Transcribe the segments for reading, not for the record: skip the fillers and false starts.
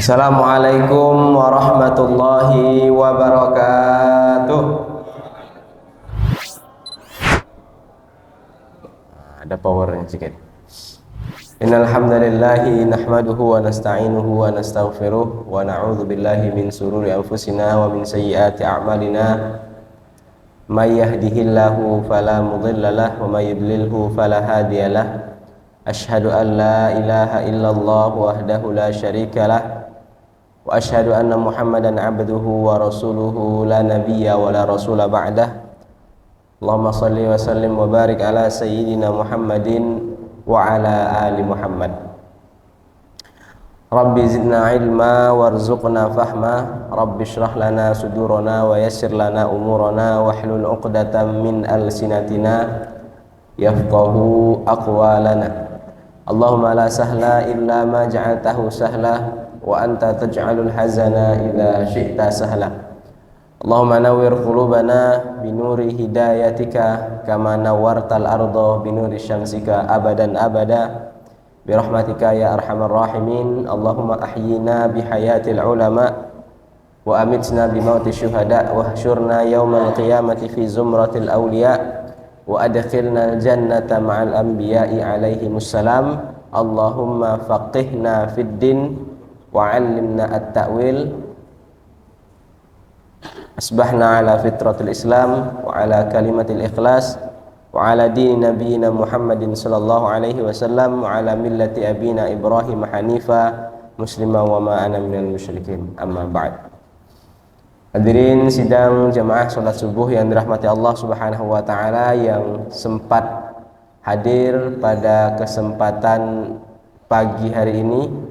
Assalamualaikum warahmatullahi wabarakatuh. Ada powernya sedikit. Innal hamdalillahi nahmaduhu wa nasta'inuhu wa nastaghfiruh wa na'udzu billahi min sururi anfusina wa min sayyiati a'malina. May yahdihillahu fala mudhillalah wa may yudlilhu fala hadiyalah. Asyhadu an la ilaha illallah wahdahu la syarikalah wa asyhadu anna Muhammadan abduhu wa rasuluhu la nabiyya wa la rasula ba'dah. Allahumma salli wa sallim wa barik ala sayyidina Muhammadin wa ala ali Muhammad. Rabbi zidna ilma warzuqna fahma. Rabbi shrah lana sudurana wa yassir lana umurana wahlul 'uqdatam min alsinatina yafqahu aqwalana. Allahumma la sahla illa ma ja'altahu sahla wa anta taj'alul hazana idza syi'ta sahla. Allahumma nawwir qulubana binuri hidayatika kama nawwartal arda binuri syamsika abadan abada birahmatika ya arhamar rahimin. Allahumma ahyina bihayatil ulama wa amitna bimauti syuhada wa hsyurna yaumal qiyamati fi zumratil awliya wa adkhilna jannata ma'al anbiya'i alaihimus salam. Allahumma faqihna fid din wa 'allimna at-ta'wil. Asbahna ala fitratil Islam wa ala kalimatil ikhlas wa ala dini nabiyina Muhammadin sallallahu alaihi wasallam wa ala millati abina Ibrahim hanifa muslima wa ma ana minal musyrikin. Amma ba'd. Hadirin sidang jamaah salat subuh yang dirahmati Allah Subhanahu wa taala yang sempat hadir pada kesempatan pagi hari ini.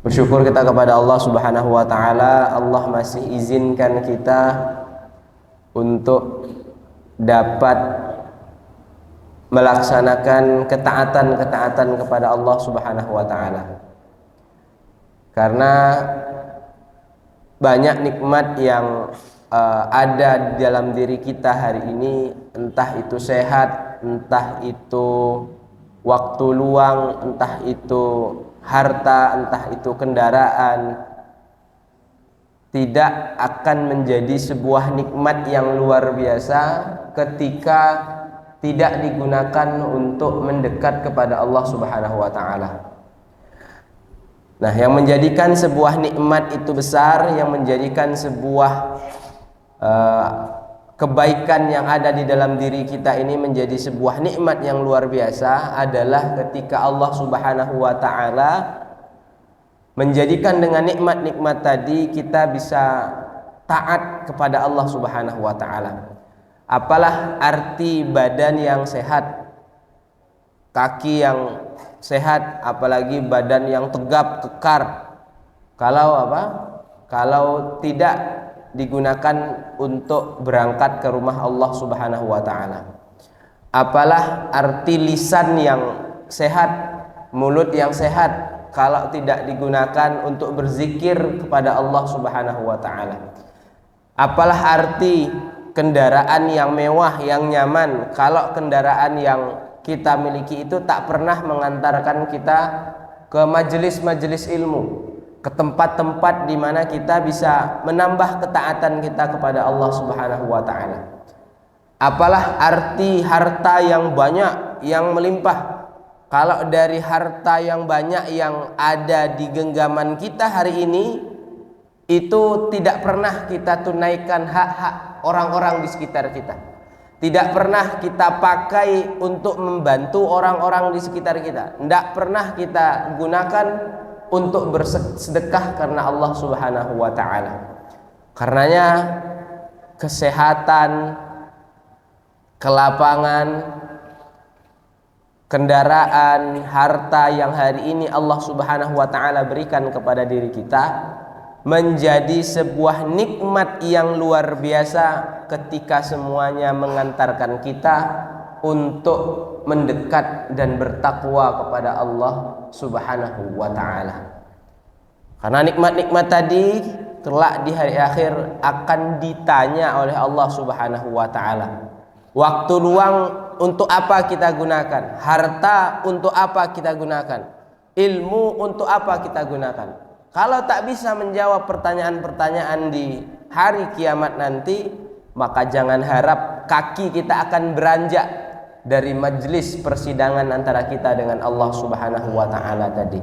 Bersyukur kita kepada Allah Subhanahu wa taala, Allah masih izinkan kita untuk dapat melaksanakan ketaatan-ketaatan kepada Allah Subhanahu wa taala. Karena banyak nikmat yang ada di dalam diri kita hari ini, entah itu sehat, entah itu waktu luang, entah itu harta, entah itu kendaraan, tidak akan menjadi sebuah nikmat yang luar biasa ketika tidak digunakan untuk mendekat kepada Allah Subhanahu wa taala. Nah, yang menjadikan sebuah nikmat itu besar, yang menjadikan sebuah kebaikan yang ada di dalam diri kita ini menjadi sebuah nikmat yang luar biasa adalah ketika Allah Subhanahu wa taala menjadikan dengan nikmat-nikmat tadi kita bisa taat kepada Allah Subhanahu wa taala. Apalah arti badan yang sehat, kaki yang sehat, apalagi badan yang tegap kekar kalau tidak digunakan untuk berangkat ke rumah Allah Subhanahu wa taala. Apalah arti lisan yang sehat, mulut yang sehat kalau tidak digunakan untuk berzikir kepada Allah Subhanahu wa taala. Apalah arti kendaraan yang mewah, yang nyaman kalau kendaraan yang kita miliki itu tak pernah mengantarkan kita ke majelis-majelis ilmu, ke tempat-tempat di mana kita bisa menambah ketaatan kita kepada Allah Subhanahu wa taala. Apalah arti harta yang banyak, yang melimpah, kalau dari harta yang banyak yang ada di genggaman kita hari ini itu tidak pernah kita tunaikan hak-hak orang-orang di sekitar kita. Tidak pernah kita pakai untuk membantu orang-orang di sekitar kita. Tidak pernah kita gunakan untuk bersedekah karena Allah Subhanahu wa taala. Karenanya kesehatan, kelapangan, kendaraan, harta yang hari ini Allah Subhanahu wa taala berikan kepada diri kita menjadi sebuah nikmat yang luar biasa ketika semuanya mengantarkan kita untuk mendekat dan bertakwa kepada Allah Subhanahu wa taala. Karena nikmat-nikmat tadi kelak di hari akhir akan ditanya oleh Allah Subhanahu wa taala. Waktu luang untuk apa kita gunakan? Harta untuk apa kita gunakan? Ilmu untuk apa kita gunakan? Kalau tak bisa menjawab pertanyaan-pertanyaan di hari kiamat nanti, maka jangan harap kaki kita akan beranjak dari majelis persidangan antara kita dengan Allah Subhanahu wa taala tadi.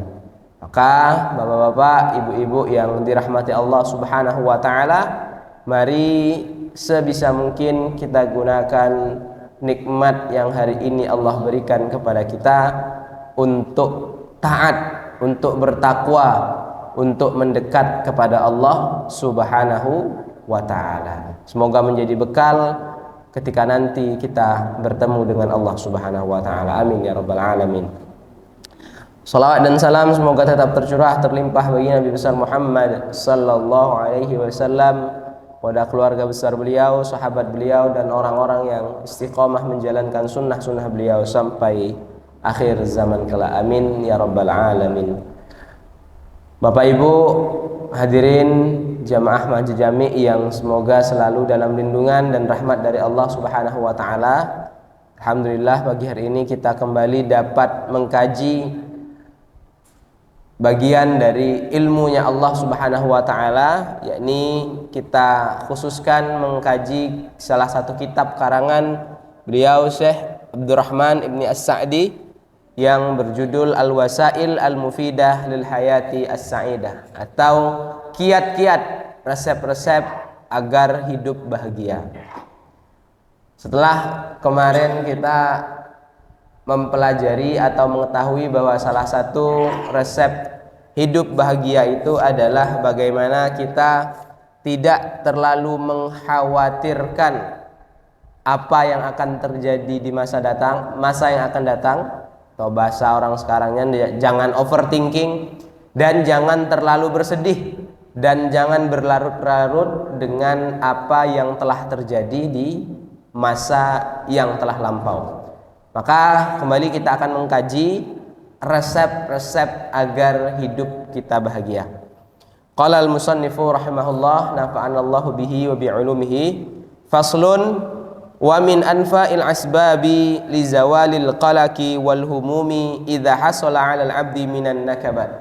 Maka bapak-bapak, ibu-ibu yang dirahmati Allah Subhanahu wa taala, mari sebisa mungkin kita gunakan nikmat yang hari ini Allah berikan kepada kita untuk taat, untuk bertakwa, untuk mendekat kepada Allah Subhanahu wa taala. Semoga menjadi bekal ketika nanti kita bertemu dengan Allah Subhanahu wa taala. Amin ya rabbal alamin. Salawat dan salam semoga tetap tercurah terlimpah bagi Nabi besar Muhammad sallallahu alaihi wasallam, pada keluarga besar beliau, sahabat beliau, dan orang-orang yang istiqomah menjalankan sunnah-sunnah beliau sampai akhir zaman kelak. Amin ya rabbal alamin. Bapak Ibu hadirin jamaah Masjid Jami yang semoga selalu dalam lindungan dan rahmat dari Allah Subhanahu wa taala. Alhamdulillah pagi hari ini kita kembali dapat mengkaji bagian dari ilmunya Allah Subhanahu wa taala, yakni kita khususkan mengkaji salah satu kitab karangan beliau Syekh Abdurrahman Ibni As-Sa'di yang berjudul Al-Wasail Al-Mufidah Lil Hayati As-Sa'idah, atau kiat-kiat resep-resep agar hidup bahagia. Setelah kemarin kita mempelajari atau mengetahui bahwa salah satu resep hidup bahagia itu adalah bagaimana kita tidak terlalu mengkhawatirkan apa yang akan terjadi di masa yang akan datang, atau bahasa orang sekarangnya jangan overthinking, dan jangan terlalu bersedih, dan jangan berlarut-larut dengan apa yang telah terjadi di masa yang telah lampau. Maka kembali kita akan mengkaji resep-resep agar hidup kita bahagia. Qala al-musannifu rahimahullah nafa'anallahu bihi wa bi'ulumihi. Faslun wa min anfa'il asbabi li zawalil qalaqi wal humumi idza hasala 'alal 'abdi minan nakabat.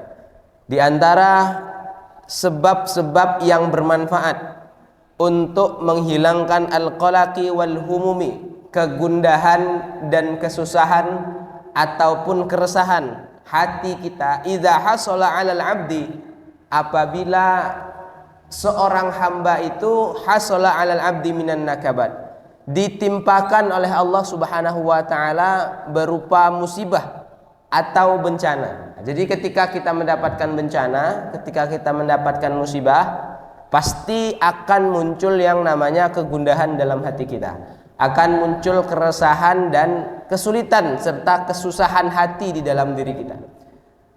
Di antara sebab-sebab yang bermanfaat untuk menghilangkan al-qalaqi wal humumi, kegundahan dan kesusahan ataupun keresahan hati kita, idza hasala 'alal 'abdi, apabila seorang hamba itu hasala 'alal 'abdi minan nakabat, ditimpakan oleh Allah Subhanahu wa taala berupa musibah atau bencana. Jadi ketika kita mendapatkan bencana, ketika kita mendapatkan musibah, pasti akan muncul yang namanya kegundahan dalam hati kita, akan muncul keresahan dan kesulitan serta kesusahan hati di dalam diri kita.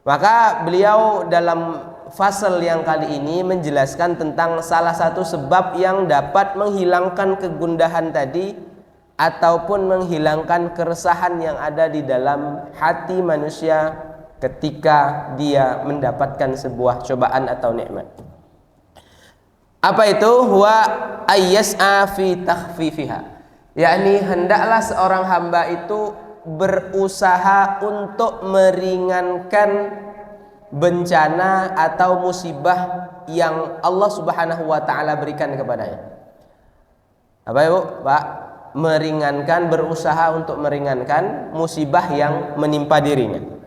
Maka beliau dalam fasal yang kali ini menjelaskan tentang salah satu sebab yang dapat menghilangkan kegundahan tadi ataupun menghilangkan keresahan yang ada di dalam hati manusia ketika dia mendapatkan sebuah cobaan atau nikmat. Apa itu? Huwa ayyas'a fi takhfifiha, yakni hendaklah seorang hamba itu berusaha untuk meringankan bencana atau musibah yang Allah Subhanahu wa taala berikan kepadanya. Apa Ibu? Pak, meringankan, berusaha untuk meringankan musibah yang menimpa dirinya.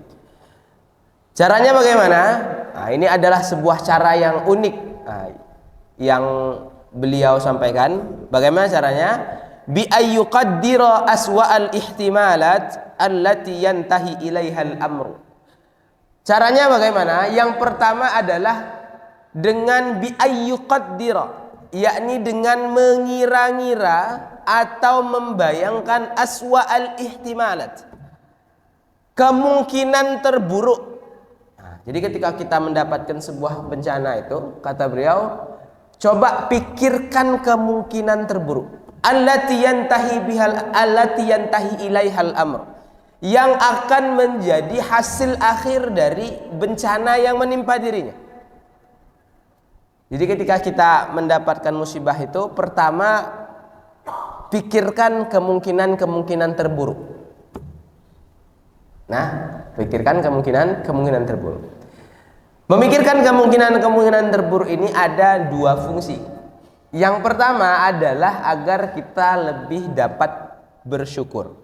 Caranya bagaimana? Nah, ini adalah sebuah cara yang unik yang beliau sampaikan. Bagaimana caranya? Bi ayyuqaddira aswa'al ihtimalat allati yantahi ilaihal amru. Caranya bagaimana? Yang pertama adalah dengan bi ayyuqaddira, yakni dengan mengira-ngira atau membayangkan aswa'al ihtimalat, kemungkinan terburuk. Nah, jadi ketika kita mendapatkan sebuah bencana itu, kata beliau, coba pikirkan kemungkinan terburuk. Allati yantahi ilaihal amr, yang akan menjadi hasil akhir dari bencana yang menimpa dirinya. Jadi ketika kita mendapatkan musibah itu, pertama pikirkan kemungkinan-kemungkinan terburuk. Nah, pikirkan kemungkinan terburuk. Memikirkan kemungkinan terburuk ini ada dua fungsi. Yang pertama adalah agar kita lebih dapat bersyukur.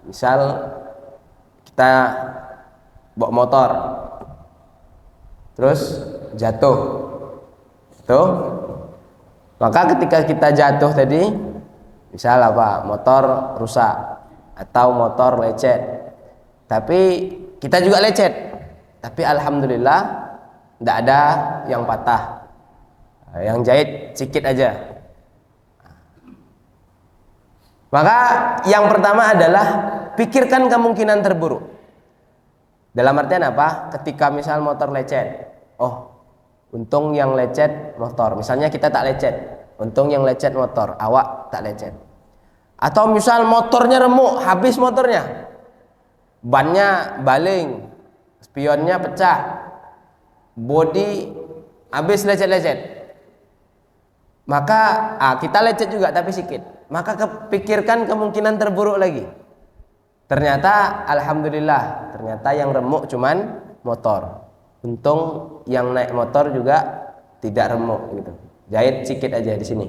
Misal kita bawa motor, terus jatuh, tuh. Maka ketika kita jatuh tadi, misal motor rusak atau motor lecet, tapi kita juga lecet, tapi alhamdulillah tidak ada yang patah, yang jahit sedikit aja. Maka yang pertama adalah pikirkan kemungkinan terburuk. Dalam artian apa? Ketika misal motor lecet, untung yang lecet motor. Misalnya kita tak lecet, untung yang lecet motor, awak tak lecet. Atau misal motornya remuk, habis motornya, bannya baling, spionnya pecah, bodi habis lecet-lecet. Maka kita lecet juga tapi sedikit. Maka pikirkan kemungkinan terburuk lagi. Ternyata alhamdulillah, ternyata yang remuk cuman motor. Untung yang naik motor juga tidak remuk gitu. Jahit sedikit aja di sini.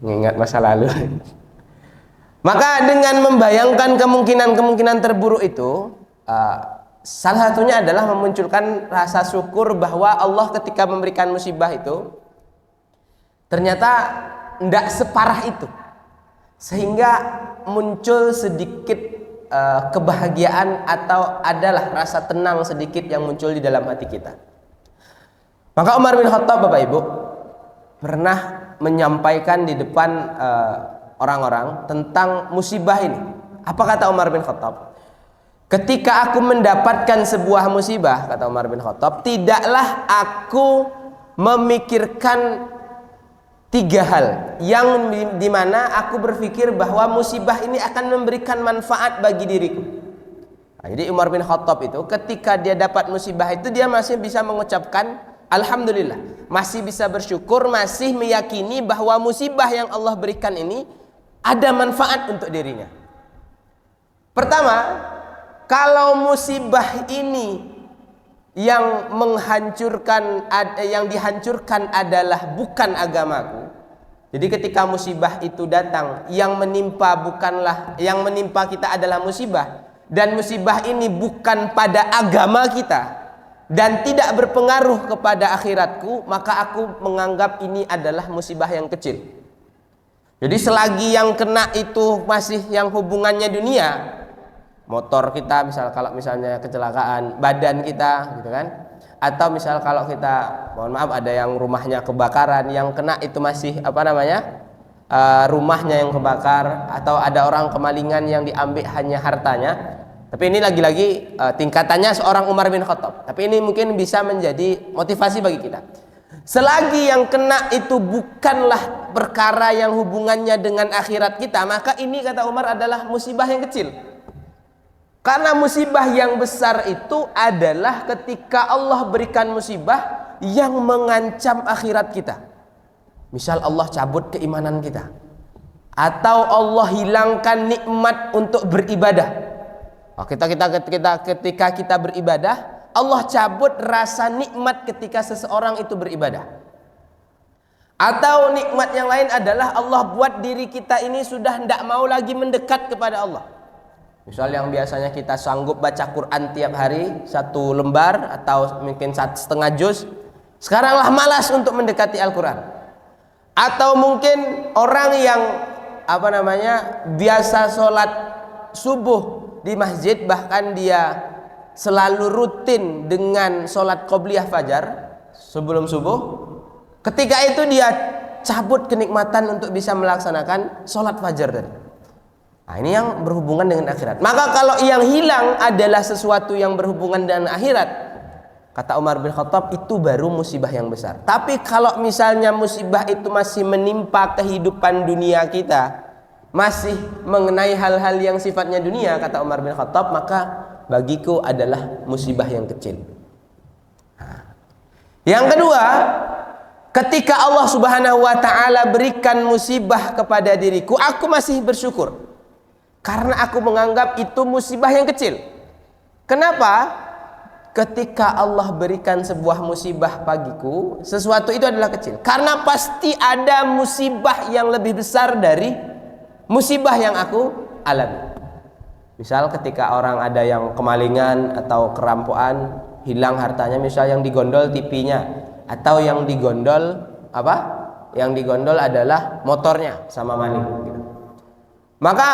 Mengingat masa lalu. Maka dengan membayangkan kemungkinan terburuk itu, salah satunya adalah memunculkan rasa syukur bahwa Allah ketika memberikan musibah itu ternyata tidak separah itu, sehingga muncul sedikit kebahagiaan atau adalah rasa tenang sedikit yang muncul di dalam hati kita. Maka Umar bin Khattab, Bapak Ibu, pernah menyampaikan di depan orang-orang tentang musibah ini. Apa kata Umar bin Khattab? Ketika aku mendapatkan sebuah musibah, kata Umar bin Khattab, tidaklah aku memikirkan tiga hal yang dimana aku berpikir bahwa musibah ini akan memberikan manfaat bagi diriku. Jadi Umar bin Khattab itu ketika dia dapat musibah itu dia masih bisa mengucapkan alhamdulillah, masih bisa bersyukur, masih meyakini bahwa musibah yang Allah berikan ini ada manfaat untuk dirinya. Pertama, kalau musibah ini yang dihancurkan adalah bukan agamaku. Jadi ketika musibah itu datang, yang menimpa kita adalah musibah, dan musibah ini bukan pada agama kita dan tidak berpengaruh kepada akhiratku, maka aku menganggap ini adalah musibah yang kecil. Jadi selagi yang kena itu masih yang hubungannya dunia, motor kita kalau misalnya kecelakaan, badan kita gitu kan, atau misal kalau kita mohon maaf ada yang rumahnya kebakaran, yang kena itu masih rumahnya yang kebakar, atau ada orang kemalingan yang diambil hanya hartanya. Tapi ini lagi-lagi tingkatannya seorang Umar bin Khattab, tapi ini mungkin bisa menjadi motivasi bagi kita. Selagi yang kena itu bukanlah perkara yang hubungannya dengan akhirat kita, maka ini kata Umar adalah musibah yang kecil. Karena musibah yang besar itu adalah ketika Allah berikan musibah yang mengancam akhirat kita. Misal Allah cabut keimanan kita, atau Allah hilangkan nikmat untuk beribadah. Ketika kita beribadah, Allah cabut rasa nikmat ketika seseorang itu beribadah. Atau nikmat yang lain adalah Allah buat diri kita ini sudah tidak mau lagi mendekat kepada Allah. Misal yang biasanya kita sanggup baca Quran tiap hari 1 lembar atau mungkin 1,5 juz, sekaranglah malas untuk mendekati Al-Quran. Atau mungkin orang yang biasa sholat subuh di masjid, bahkan dia selalu rutin dengan sholat qobliyah fajar sebelum subuh, ketika itu dia cabut kenikmatan untuk bisa melaksanakan sholat fajar tadi. Nah, ini yang berhubungan dengan akhirat. Maka kalau yang hilang adalah sesuatu yang berhubungan dengan akhirat, kata Umar bin Khattab, itu baru musibah yang besar. Tapi kalau misalnya musibah itu masih menimpa kehidupan dunia kita, masih mengenai hal-hal yang sifatnya dunia, kata Umar bin Khattab, maka bagiku adalah musibah yang kecil. Yang kedua, ketika Allah Subhanahu wa taala berikan musibah kepada diriku, aku masih bersyukur. Karena aku menganggap itu musibah yang kecil. Kenapa? Ketika Allah berikan sebuah musibah bagiku, sesuatu itu adalah kecil. Karena pasti ada musibah yang lebih besar dari musibah yang aku alami. Misal ketika orang ada yang kemalingan atau kerampokan, hilang hartanya, misal yang digondol TV-nya, atau yang digondol apa? Yang digondol adalah motornya sama maling gitu. Maka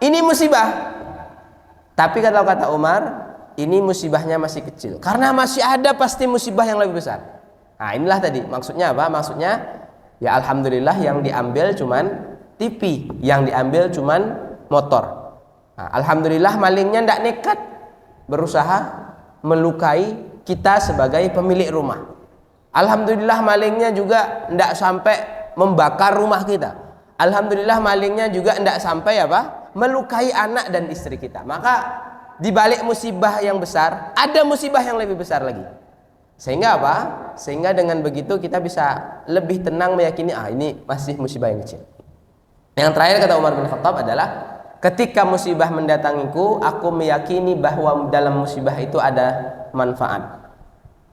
ini musibah. Tapi kata Umar, ini musibahnya masih kecil. Karena masih ada pasti musibah yang lebih besar. Nah, inilah tadi. Maksudnya apa? Maksudnya ya alhamdulillah yang diambil cuman TV, yang diambil cuman motor. Nah, alhamdulillah malingnya tidak nekat berusaha melukai kita sebagai pemilik rumah. Alhamdulillah malingnya juga tidak sampai membakar rumah kita. Alhamdulillah malingnya juga tidak sampai apa? Melukai anak dan istri kita. Maka di balik musibah yang besar ada musibah yang lebih besar lagi. Sehingga apa? Sehingga dengan begitu kita bisa lebih tenang meyakini ini masih musibah yang kecil. Yang terakhir kata Umar bin Khattab adalah ketika musibah mendatangiku, aku meyakini bahwa dalam musibah itu ada manfaat.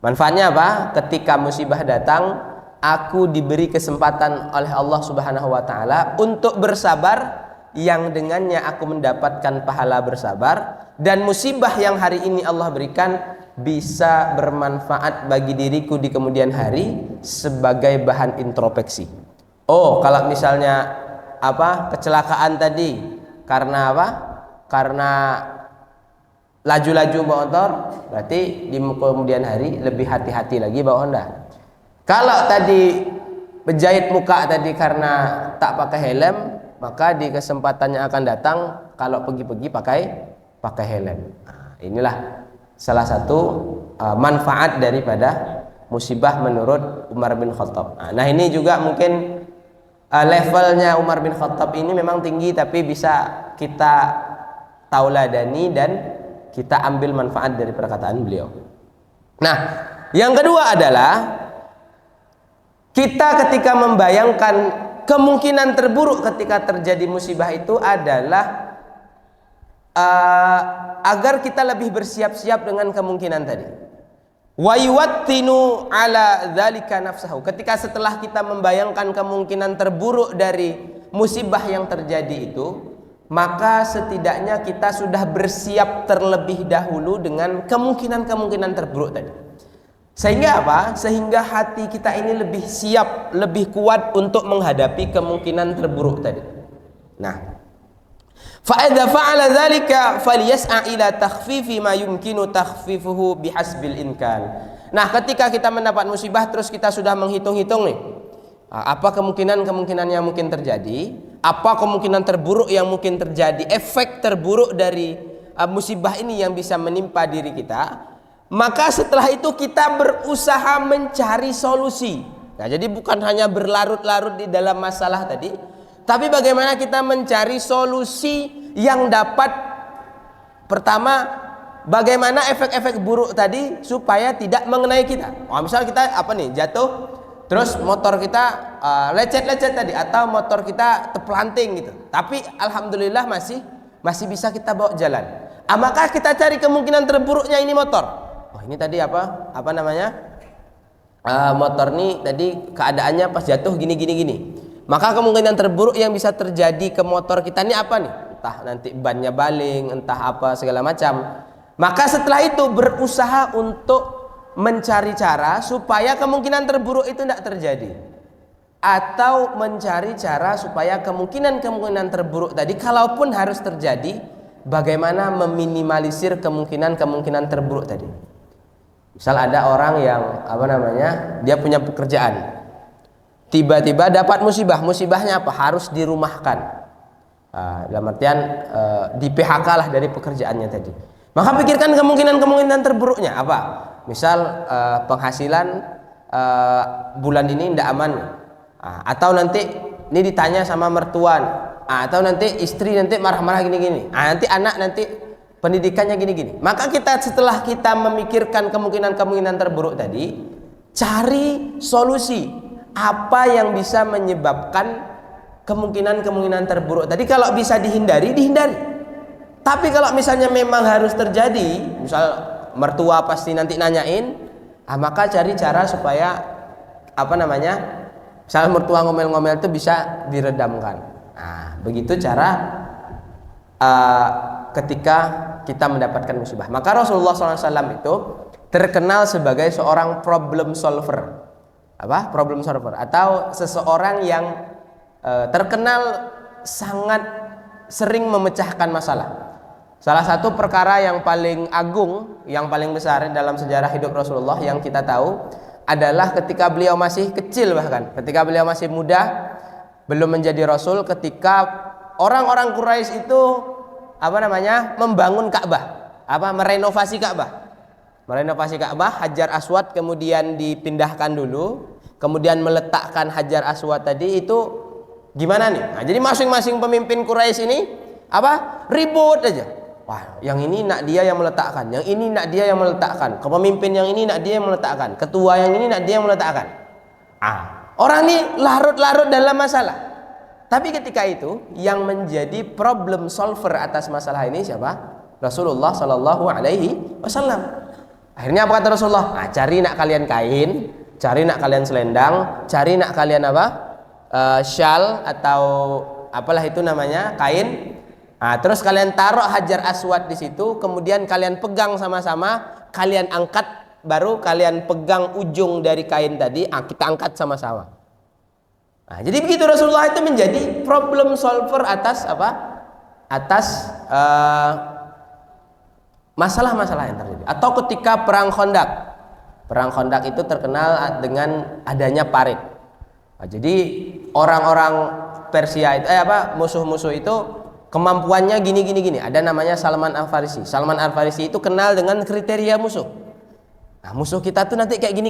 Manfaatnya apa? Ketika musibah datang, aku diberi kesempatan oleh Allah Subhanahu wa taala untuk bersabar, yang dengannya aku mendapatkan pahala bersabar, dan musibah yang hari ini Allah berikan bisa bermanfaat bagi diriku di kemudian hari sebagai bahan introspeksi. Oh, kalau misalnya kecelakaan tadi karena apa? Karena laju-laju bawa motor, berarti di kemudian hari lebih hati-hati lagi bawa Honda. Kalau tadi menjahit muka tadi karena tak pakai helm, maka di kesempatan yang akan datang kalau pergi-pergi pakai helm. Nah, inilah salah satu manfaat daripada musibah menurut Umar bin Khattab. Nah, ini juga mungkin levelnya Umar bin Khattab ini memang tinggi, tapi bisa kita tauladani dan kita ambil manfaat dari perkataan beliau. Nah, yang kedua adalah kita ketika membayangkan kemungkinan terburuk ketika terjadi musibah itu adalah agar kita lebih bersiap-siap dengan kemungkinan tadi. Wa yuwattinu ala dzalika nafsahu. Ketika setelah kita membayangkan kemungkinan terburuk dari musibah yang terjadi itu, maka setidaknya kita sudah bersiap terlebih dahulu dengan kemungkinan-kemungkinan terburuk tadi. Sehingga apa? Sehingga hati kita ini lebih siap, lebih kuat untuk menghadapi kemungkinan terburuk tadi. Nah, fa idza fa'ala dzalika falyas'a ila takhfifi ma yumkinu takhfifuhu bihasbil imkan. Nah, ketika kita mendapat musibah terus kita sudah menghitung-hitung nih, apa kemungkinan-kemungkinan yang mungkin terjadi, apa kemungkinan terburuk yang mungkin terjadi, efek terburuk dari musibah ini yang bisa menimpa diri kita. Maka setelah itu kita berusaha mencari solusi. Nah, jadi bukan hanya berlarut-larut di dalam masalah tadi, tapi bagaimana kita mencari solusi yang dapat, pertama, bagaimana efek-efek buruk tadi supaya tidak mengenai kita. Misal kita jatuh, terus motor kita lecet-lecet tadi, atau motor kita terpelanting gitu. Tapi alhamdulillah masih bisa kita bawa jalan. Maka kita cari kemungkinan terburuknya ini motor. Ini tadi motor nih tadi keadaannya pas jatuh gini. Maka kemungkinan terburuk yang bisa terjadi ke motor kita ini apa nih? Entah nanti bannya baling, entah apa segala macam. Maka setelah itu berusaha untuk mencari cara supaya kemungkinan terburuk itu tidak terjadi, atau mencari cara supaya kemungkinan terburuk tadi kalaupun harus terjadi, bagaimana meminimalisir kemungkinan terburuk tadi. Misal ada orang yang dia punya pekerjaan, tiba-tiba dapat musibahnya apa? Harus dirumahkan. Dalam artian di PHK lah dari pekerjaannya tadi. Maka pikirkan kemungkinan terburuknya apa? Misal penghasilan bulan ini tidak aman, atau nanti ini ditanya sama mertuan, atau nanti istri nanti marah-marah gini, nanti anak nanti pendidikannya gini. Maka setelah kita memikirkan kemungkinan terburuk tadi, cari solusi. apa yang bisa menyebabkan kemungkinan-kemungkinan terburuk tadi. Kalau bisa dihindari, dihindari. Tapi kalau misalnya memang harus terjadi, misal mertua pasti nanti nanyain, maka cari cara supaya misal mertua ngomel-ngomel itu bisa diredamkan. Nah, begitu cara ketika kita mendapatkan musibah. Maka Rasulullah SAW itu terkenal sebagai seorang problem solver. Problem solver, atau seseorang yang terkenal sangat sering memecahkan masalah. Salah satu perkara yang paling agung, yang paling besar dalam sejarah hidup Rasulullah yang kita tahu adalah ketika beliau masih kecil, bahkan ketika beliau masih muda, belum menjadi Rasul, ketika orang-orang Quraisy itu membangun Ka'bah, merenovasi Ka'bah, Hajar Aswad kemudian dipindahkan dulu, kemudian meletakkan Hajar Aswad tadi itu gimana nih? Nah, jadi masing-masing pemimpin Quraisy ini ribut aja. Wah, yang ini nak dia yang meletakkan, yang ini nak dia yang meletakkan, kepemimpin yang ini nak dia yang meletakkan, ketua yang ini nak dia yang meletakkan. Orang ini larut-larut dalam masalah. Tapi ketika itu yang menjadi problem solver atas masalah ini siapa? Rasulullah Shallallahu Alaihi Wasallam. Akhirnya apa kata Rasulullah? Cari nak kalian kain, cari nak kalian selendang, cari nak kalian shawl atau apalah itu namanya, kain. Terus kalian taruh Hajar Aswad di situ, kemudian kalian pegang sama-sama, kalian angkat, baru kalian pegang ujung dari kain tadi, kita angkat sama-sama. Jadi begitu Rasulullah itu menjadi problem solver atas masalah-masalah yang terjadi. Atau ketika perang Khandaq itu terkenal dengan adanya parit. Jadi orang-orang Persia itu musuh-musuh itu kemampuannya gini. Ada namanya Salman Al-Farisi. Salman Al-Farisi itu kenal dengan kriteria musuh. Musuh kita tuh nanti kayak gini.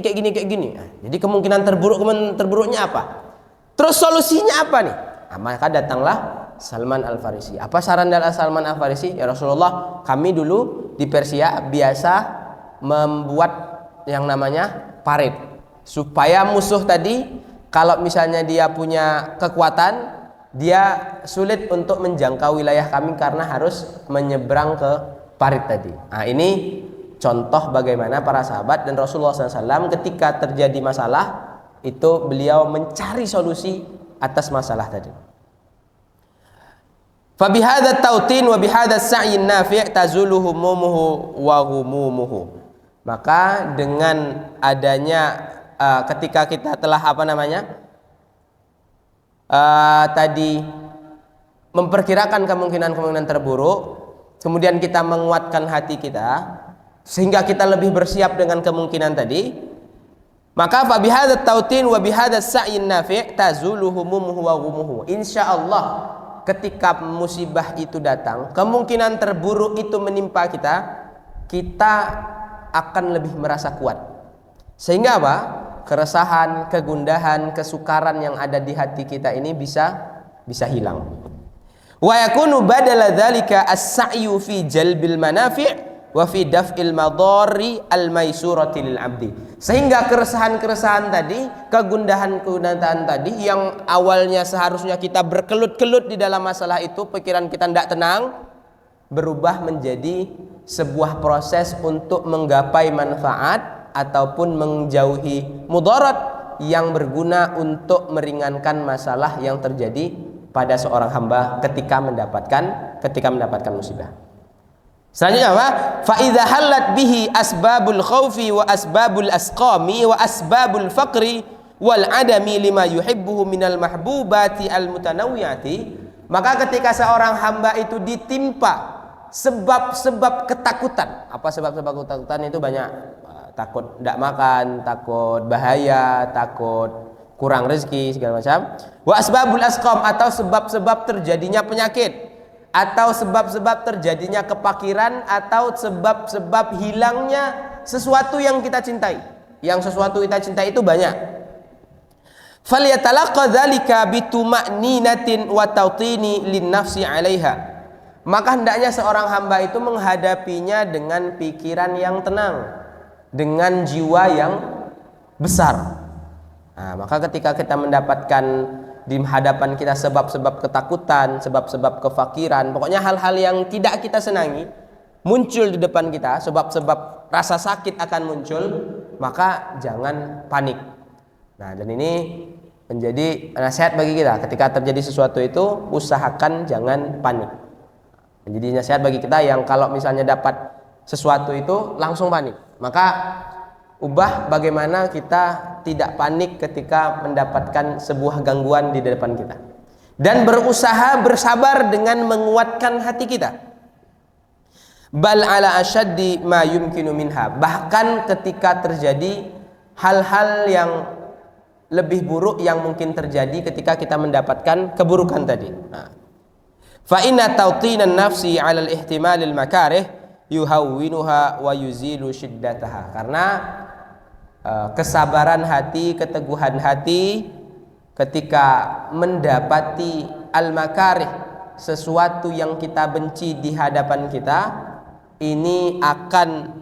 Jadi kemungkinan terburuknya apa? Terus solusinya apa nih? Maka datanglah Salman Al-Farisi. Apa saran dari Salman Al-Farisi? Ya Rasulullah, kami dulu di Persia biasa membuat yang namanya parit, supaya musuh tadi kalau misalnya dia punya kekuatan, dia sulit untuk menjangkau wilayah kami karena harus menyeberang ke parit tadi. Ini contoh bagaimana para sahabat dan Rasulullah SAW ketika terjadi masalah itu beliau mencari solusi atas masalah tadi. Fa bihadza tautin wa bihadza sa'yin nafi' tazulu humumuhu wa humumuhu. Maka dengan adanya ketika kita telah tadi memperkirakan kemungkinan-kemungkinan terburuk, kemudian kita menguatkan hati kita sehingga kita lebih bersiap dengan kemungkinan tadi, maka fa bihadza tautin wa bihadza sa'yin nafi' tazulu humumuhu wa ghumuhu. Insyaallah ketika musibah itu datang, kemungkinan terburuk itu menimpa kita akan lebih merasa kuat. Sehingga keresahan, kegundahan, kesukaran yang ada di hati kita ini bisa hilang. Wa yakunu badala dzalika as-sa'yu fi jalbil manafi' wa fi daf'il madari al-maisurati lil 'abdi. Sehingga keresahan-keresahan tadi, kegundahan-kegundahan tadi yang awalnya seharusnya kita berkelut-kelut di dalam masalah itu, pikiran kita tidak tenang, berubah menjadi sebuah proses untuk menggapai manfaat ataupun menjauhi mudarat yang berguna untuk meringankan masalah yang terjadi pada seorang hamba ketika mendapatkan musibah. Selanjutnya fa idza halat bihi asbabul khaufi wa asbabul asqami wa asbabul faqri wal adami lima yuhibbuhu minal mahbubati al mutanawwi'ati. Maka ketika seorang hamba itu ditimpa sebab-sebab ketakutan. Apa sebab-sebab ketakutan itu banyak. Takut tidak makan, takut bahaya, takut kurang rezeki, segala macam. Wa asbabul asqam, atau sebab-sebab terjadinya penyakit, atau sebab-sebab terjadinya kepakiran, atau sebab-sebab hilangnya sesuatu yang kita cintai. Yang sesuatu kita cintai itu banyak. Falyatalaqqa dzalika bituma'ninatin wa tawtini linnafsi 'alaiha. Maka hendaknya seorang hamba itu menghadapinya dengan pikiran yang tenang, dengan jiwa yang besar. Nah, maka ketika kita mendapatkan di hadapan kita sebab-sebab ketakutan, sebab-sebab kefakiran, pokoknya hal-hal yang tidak kita senangi muncul di depan kita, sebab-sebab rasa sakit akan muncul, maka jangan panik. Nah, dan ini menjadi nasihat bagi kita. Ketika terjadi sesuatu itu, usahakan jangan panik. Menjadi nasihat bagi kita yang kalau misalnya dapat sesuatu itu langsung panik, maka ubah bagaimana kita tidak panik ketika mendapatkan sebuah gangguan di depan kita, dan berusaha bersabar dengan menguatkan hati kita. Bal ala asyaddi ma yumkinu minha, bahkan ketika terjadi hal-hal yang lebih buruk yang mungkin terjadi ketika kita mendapatkan keburukan tadi. Fa inna tawtinan nafsi 'ala al-ihtimalil makarih yuhawwinuha wa yuzilu shiddataha. Karena kesabaran hati, keteguhan hati ketika mendapati al-makarih, sesuatu yang kita benci di hadapan kita, ini akan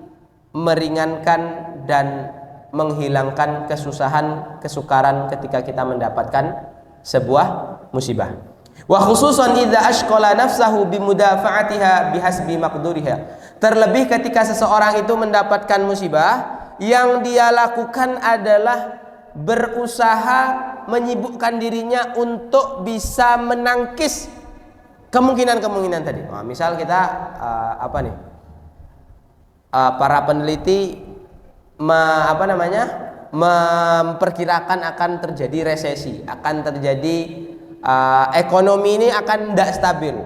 meringankan dan menghilangkan kesusahan, kesukaran ketika kita mendapatkan sebuah musibah. Wa khususan idza ashqala nafsahu bimudafa'atiha bihasbi maqduriha. Terlebih ketika seseorang itu mendapatkan musibah, yang dia lakukan adalah berusaha menyibukkan dirinya untuk bisa menangkis kemungkinan-kemungkinan tadi. Nah, misal kita para peneliti memperkirakan akan terjadi resesi, akan terjadi ekonomi ini akan tidak stabil.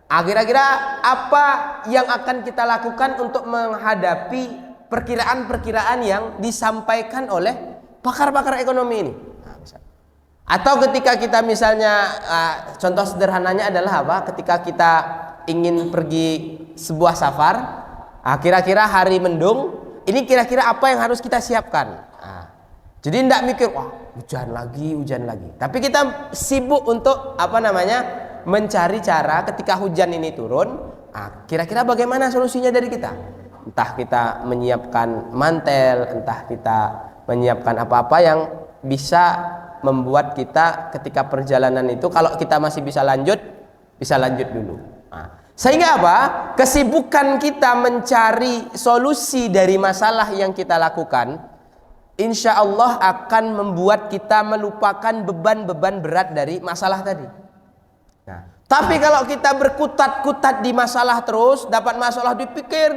Kira-kira apa yang akan kita lakukan untuk menghadapi perkiraan-perkiraan yang disampaikan oleh pakar-pakar ekonomi ini? Atau ketika kita misalnya, contoh sederhananya adalah apa? Ketika kita ingin pergi sebuah safar, kira-kira hari mendung, ini kira-kira apa yang harus kita siapkan? Jadi tidak mikir, wah hujan lagi. Tapi kita sibuk untuk mencari cara ketika hujan ini turun, kira-kira bagaimana solusinya dari kita? Entah kita menyiapkan mantel, entah kita menyiapkan apa-apa yang bisa membuat kita ketika perjalanan itu, kalau kita masih bisa lanjut dulu. Sehingga apa? Kesibukan kita mencari solusi dari masalah yang kita lakukan, insya Allah akan membuat kita melupakan beban-beban berat dari masalah tadi. Tapi kalau kita berkutat-kutat di masalah terus, dapat masalah dipikir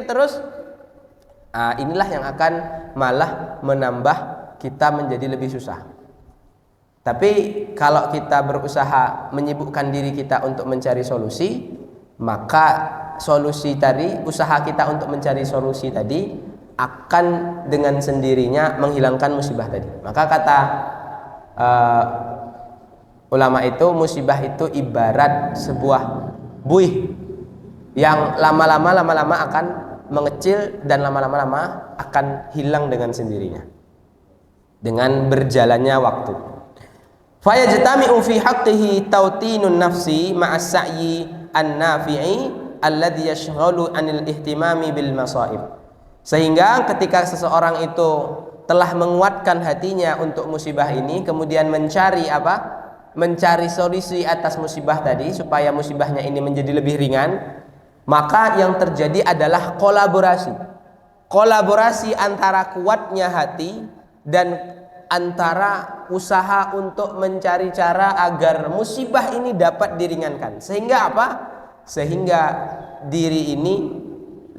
terus, inilah yang akan malah menambah kita menjadi lebih susah. Tapi kalau kita berusaha menyibukkan diri kita untuk mencari solusi, maka solusi tadi, usaha kita untuk mencari solusi tadi akan dengan sendirinya menghilangkan musibah tadi. Maka kata ulama itu, musibah itu ibarat sebuah buih yang lama-lama akan mengecil dan lama-lama akan hilang dengan sendirinya dengan berjalannya waktu. Fayajtami'u fi haqqihi tawtinun nafsi ma'as sa'yi an-nafi'i alladhi yashghalu 'anil ihtimami bil masaib. Sehingga ketika seseorang itu telah menguatkan hatinya untuk musibah ini, kemudian mencari solusi atas musibah tadi supaya musibahnya ini menjadi lebih ringan, maka yang terjadi adalah kolaborasi antara kuatnya hati dan antara usaha untuk mencari cara agar musibah ini dapat diringankan. Sehingga apa? Sehingga diri ini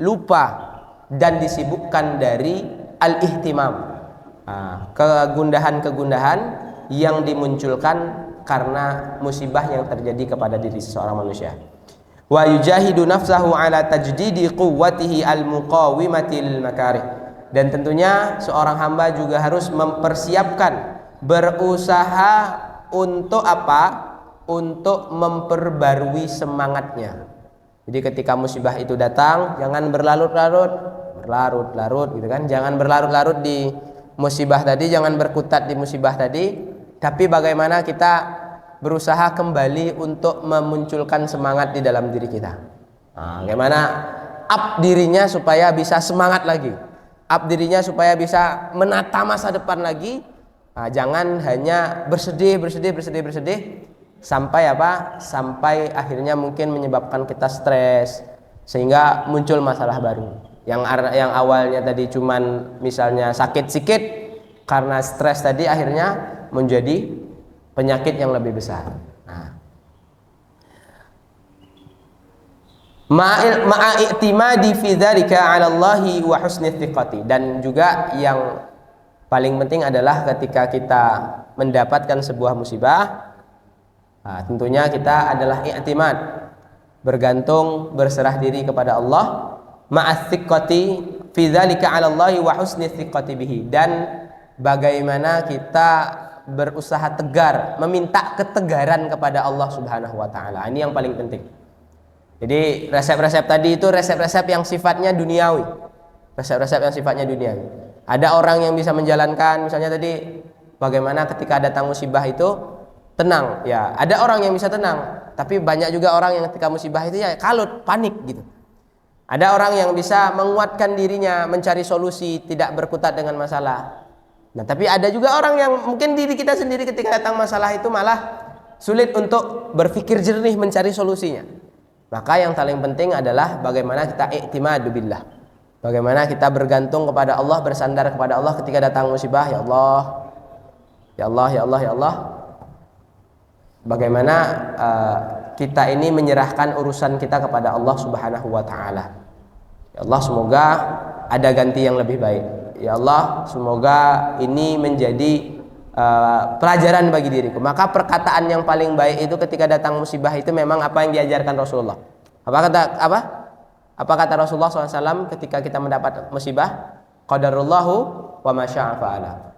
lupa dan disibukkan dari al-ihtimam, kegundahan-kegundahan yang dimunculkan karena musibah yang terjadi kepada diri seseorang manusia. Wa yujahidu nafsahu ala tajdidi quwwatihi al-muqawimati lil makarih. Dan tentunya seorang hamba juga harus mempersiapkan, berusaha untuk apa? Untuk memperbarui semangatnya. Jadi ketika musibah itu datang, jangan berlarut-larut gitu kan. Jangan berlarut-larut di musibah tadi, jangan berkutat di musibah tadi, tapi bagaimana kita berusaha kembali untuk memunculkan semangat di dalam diri kita. Bagaimana up dirinya supaya bisa semangat lagi, up dirinya supaya bisa menata masa depan lagi, Jangan hanya bersedih sampai apa? Sampai akhirnya mungkin menyebabkan kita stres sehingga muncul masalah baru. Yang awalnya tadi cuman misalnya sakit sikit, karena stres tadi akhirnya menjadi penyakit yang lebih besar. Ma'i'timadi fi dzalika 'ala Allahi wa husni thiqati. Dan juga yang paling penting adalah ketika kita mendapatkan sebuah musibah, tentunya kita adalah i'timad, bergantung, berserah diri kepada Allah, ma'athiqati fi dzalika 'ala Allahi wa husni thiqati bihi. Dan bagaimana kita berusaha tegar, meminta ketegaran kepada Allah Subhanahu wa taala. Ini yang paling penting. Jadi resep-resep tadi itu resep-resep yang sifatnya duniawi. Resep-resep yang sifatnya duniawi. Ada orang yang bisa menjalankan, misalnya tadi bagaimana ketika datang musibah itu tenang. Ya, ada orang yang bisa tenang, tapi banyak juga orang yang ketika musibah itu ya kalut, panik gitu. Ada orang yang bisa menguatkan dirinya, mencari solusi, tidak berkutat dengan masalah. Nah, tapi ada juga orang yang mungkin diri kita sendiri ketika datang masalah itu malah sulit untuk berpikir jernih mencari solusinya. Maka yang paling penting adalah bagaimana kita i'timadu billah. Bagaimana kita bergantung kepada Allah, bersandar kepada Allah ketika datang musibah. Ya Allah, ya Allah, ya Allah, ya Allah. Bagaimana kita ini menyerahkan urusan kita kepada Allah Subhanahu wa taala. Ya Allah, semoga ada ganti yang lebih baik. Ya Allah, semoga ini menjadi pelajaran bagi diriku. Maka perkataan yang paling baik itu ketika datang musibah itu memang apa yang diajarkan Rasulullah. Apa kata Rasulullah SAW ketika kita mendapat musibah? Qadarullahu wa ma syaa fa'ala.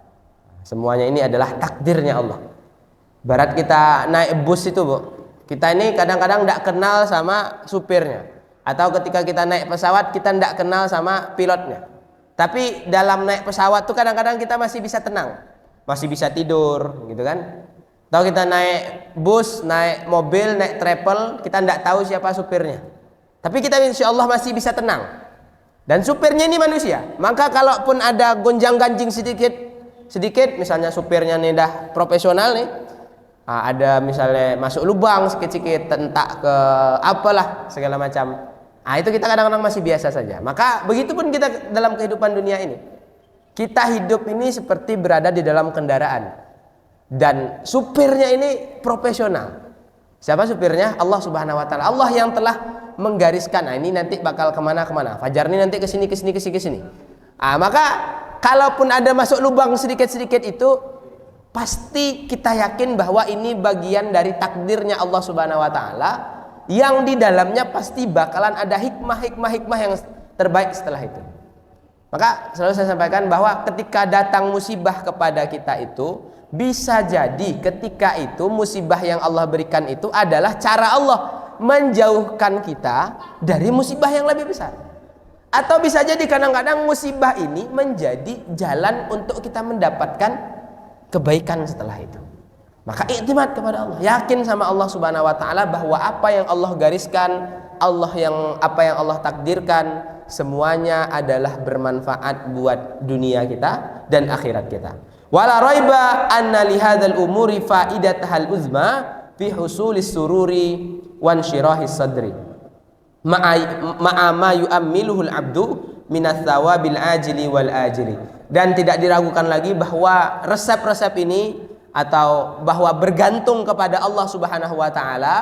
Semuanya ini adalah takdirnya Allah. Barat kita naik bus itu, Bu, kita ini kadang-kadang tidak kenal sama supirnya. Atau ketika kita naik pesawat kita tidak kenal sama pilotnya. Tapi dalam naik pesawat tuh kadang-kadang kita masih bisa tenang, masih bisa tidur gitu kan. Atau kita naik bus, naik mobil, naik travel, kita tidak tahu siapa supirnya, tapi kita insya Allah masih bisa tenang. Dan supirnya ini manusia, maka kalaupun ada gonjang-ganjing sedikit, misalnya supirnya ini dah profesional nih, ada misalnya masuk lubang sedikit, tentak ke apalah segala macam, itu kita kadang-kadang masih biasa saja. Maka begitupun kita dalam kehidupan dunia ini. Kita hidup ini seperti berada di dalam kendaraan, dan supirnya ini profesional. Siapa supirnya? Allah Subhanahu wa taala. Allah yang telah menggariskan, ini nanti bakal kemana-kemana. Fajar ini nanti kesini. Maka kalaupun ada masuk lubang sedikit-sedikit itu, pasti kita yakin bahwa ini bagian dari takdirnya Allah Subhanahu wa taala, yang di dalamnya pasti bakalan ada hikmah yang terbaik setelah itu. Maka selalu saya sampaikan bahwa ketika datang musibah kepada kita itu, bisa jadi ketika itu musibah yang Allah berikan itu adalah cara Allah menjauhkan kita dari musibah yang lebih besar. Atau bisa jadi kadang-kadang musibah ini menjadi jalan untuk kita mendapatkan kebaikan setelah itu. Maka iktimad kepada Allah, yakin sama Allah Subhanahu wa taala bahwa apa yang Allah gariskan, apa yang Allah takdirkan, semuanya adalah bermanfaat buat dunia kita dan akhirat kita. Wala raiba anna li hadzal umuri faidatahal uzma fi husulis sururi wan syirahis sadri ma'a ma yu'ammiluhul abdu minas thawabil ajili wal ajili. Dan tidak diragukan lagi bahwa resep-resep ini, atau bahwa bergantung kepada Allah Subhanahu wa taala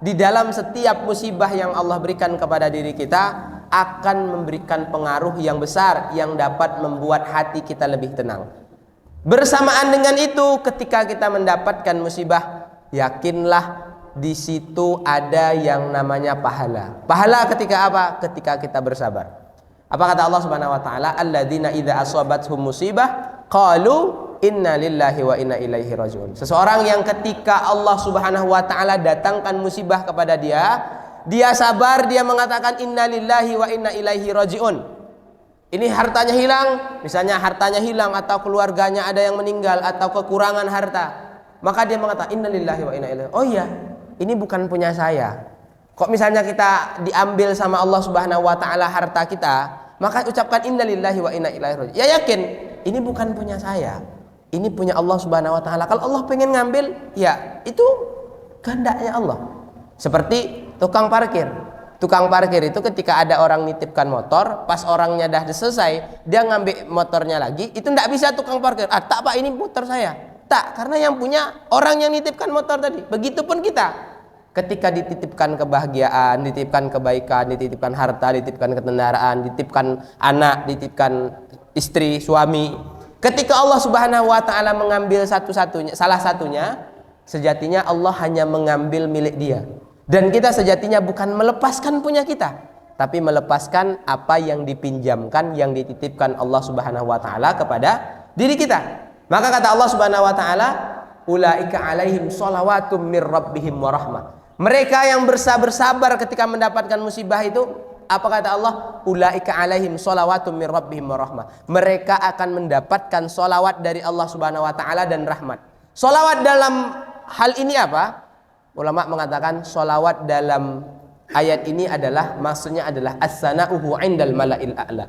di dalam setiap musibah yang Allah berikan kepada diri kita akan memberikan pengaruh yang besar yang dapat membuat hati kita lebih tenang. Bersamaan dengan itu, ketika kita mendapatkan musibah, yakinlah di situ ada yang namanya pahala. Pahala ketika apa? Ketika kita bersabar. Apa kata Allah Subhanahu wa taala? Alladzina idza asabathum musibah qalu inna lillahi wa inna ilaihi rajiun. Seseorang yang ketika Allah Subhanahu wa taala datangkan musibah kepada dia sabar, dia mengatakan inna lillahi wa inna ilaihi rajiun. Ini hartanya hilang, misalnya hartanya hilang atau keluarganya ada yang meninggal atau kekurangan harta, maka dia mengatakan inna lillahi wa inna ilaihi. Oh iya, ini bukan punya saya. Kok misalnya kita diambil sama Allah Subhanahu wa taala harta kita, maka ucapkan inna lillahi wa inna ilaihi rajiun. Ya yakin, ini bukan punya saya. Ini punya Allah Subhanahu wa taala. Kalau Allah pengen ngambil, ya itu kehendaknya Allah. Seperti tukang parkir. Tukang parkir itu ketika ada orang nitipkan motor, pas orangnya dah selesai, dia ngambil motornya lagi, itu tidak bisa tukang parkir. Ah, tak Pak, ini motor saya. Tak, karena yang punya orang yang nitipkan motor tadi. Begitupun kita. Ketika dititipkan kebahagiaan, dititipkan kebaikan, dititipkan harta, dititipkan kendaraan, dititipkan anak, dititipkan istri, suami. Ketika Allah Subhanahu wa taala mengambil salah satunya, sejatinya Allah hanya mengambil milik dia. Dan kita sejatinya bukan melepaskan punya kita, tapi melepaskan apa yang dipinjamkan, yang dititipkan Allah Subhanahu wa taala kepada diri kita. Maka kata Allah Subhanahu wa taala, ulaika alaihim shalawatum mir rabbihim wa rahmah. Mereka yang bersabar ketika mendapatkan musibah itu, apa kata Allah? Ulaika alaihim shalawatum mir rabbihim wa rahmah. Mereka akan mendapatkan sholawat dari Allah Subhanahu wa taala dan rahmat. Sholawat dalam hal ini apa? Ulama mengatakan sholawat dalam ayat ini maksudnya adalah as-sana'uhu 'indal mala'il a'la.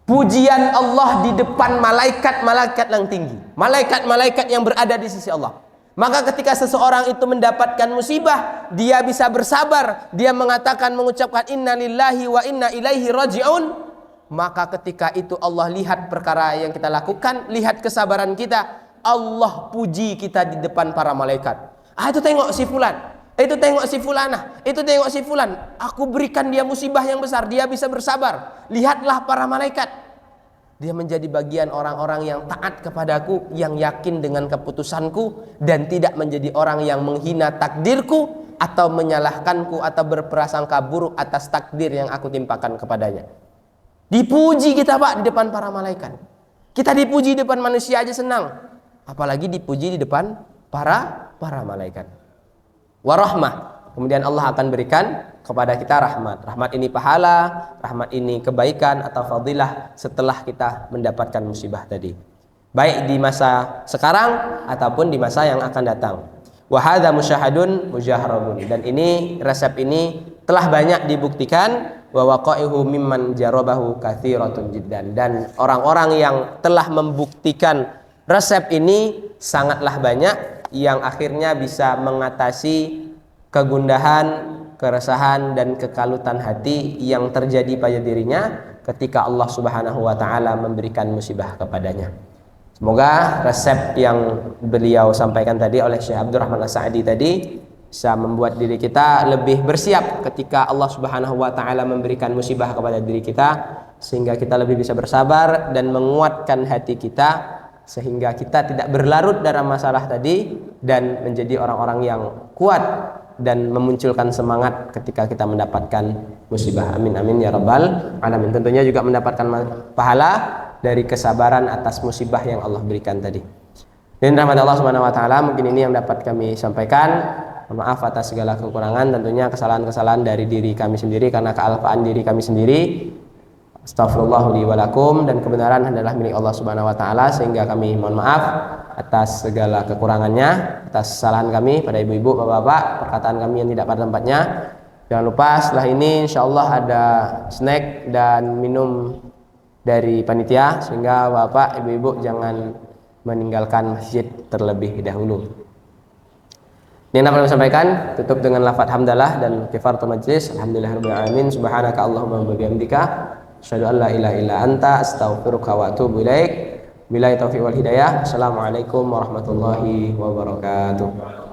Pujian Allah di depan malaikat-malaikat yang tinggi, malaikat-malaikat yang berada di sisi Allah. Maka ketika seseorang itu mendapatkan musibah, dia bisa bersabar, dia mengucapkan inna lillahi wa inna ilaihi raji'un. Maka ketika itu Allah lihat perkara yang kita lakukan, lihat kesabaran kita, Allah puji kita di depan para malaikat. Ah, itu tengok si fulan, itu tengok si fulanah, itu tengok si fulan. Aku berikan dia musibah yang besar, dia bisa bersabar. Lihatlah para malaikat. Dia menjadi bagian orang-orang yang taat kepadaku, yang yakin dengan keputusanku, dan tidak menjadi orang yang menghina takdirku atau menyalahkanku atau berprasangka buruk atas takdir yang aku timpakan kepadanya. Dipuji kita Pak di depan para malaikat. Kita dipuji di depan manusia aja senang, apalagi dipuji di depan para malaikat. Warahmah, kemudian Allah akan berikan kepada kita rahmat. Rahmat ini pahala, rahmat ini kebaikan atau fadilah setelah kita mendapatkan musibah tadi, baik di masa sekarang ataupun di masa yang akan datang. Wa hadza musyahadun mujaharabun, dan ini resep ini telah banyak dibuktikan. Wa waqa'ihu mimman jarabahu katsiratun jiddan, dan orang-orang yang telah membuktikan resep ini sangatlah banyak, yang akhirnya bisa mengatasi kegundahan, keresahan, dan kekalutan hati yang terjadi pada dirinya ketika Allah Subhanahu wa taala memberikan musibah kepadanya. Semoga resep yang beliau sampaikan tadi oleh Syekh Abdurrahman As-Sa'di tadi bisa membuat diri kita lebih bersiap ketika Allah Subhanahu wa taala memberikan musibah kepada diri kita, sehingga kita lebih bisa bersabar dan menguatkan hati kita, sehingga kita tidak berlarut dalam masalah tadi dan menjadi orang-orang yang kuat dan memunculkan semangat ketika kita mendapatkan musibah. Amin amin ya rabbal alamin. Tentunya juga mendapatkan pahala dari kesabaran atas musibah yang Allah berikan tadi. Dan rahmat Allah Subhanahu wa taala, mungkin ini yang dapat kami sampaikan. Maaf atas segala kekurangan, tentunya kesalahan-kesalahan dari diri kami sendiri karena kealpaan diri kami sendiri. Astaghfirullah li wa lakum, dan kebenaran adalah milik Allah Subhanahu wa taala, sehingga kami mohon maaf atas segala kekurangannya, atas kesalahan kami pada ibu-ibu, bapak-bapak, perkataan kami yang tidak pada tempatnya. Jangan lupa setelah ini insyaallah ada snack dan minum dari panitia, sehingga bapak, ibu-ibu jangan meninggalkan masjid terlebih dahulu. Ini yang dapat kami sampaikan. Tutup dengan lafaz hamdalah dan kifaratul majlis. Alhamdulillahirabbil alamin. Subhanaka Allahumma wa bihamdika asyhadu an la ilaha illa anta astaghfiruka wa atubu ilaik. Billahi taufiq wal hidayah. Assalamualaikum warahmatullahi wabarakatuh.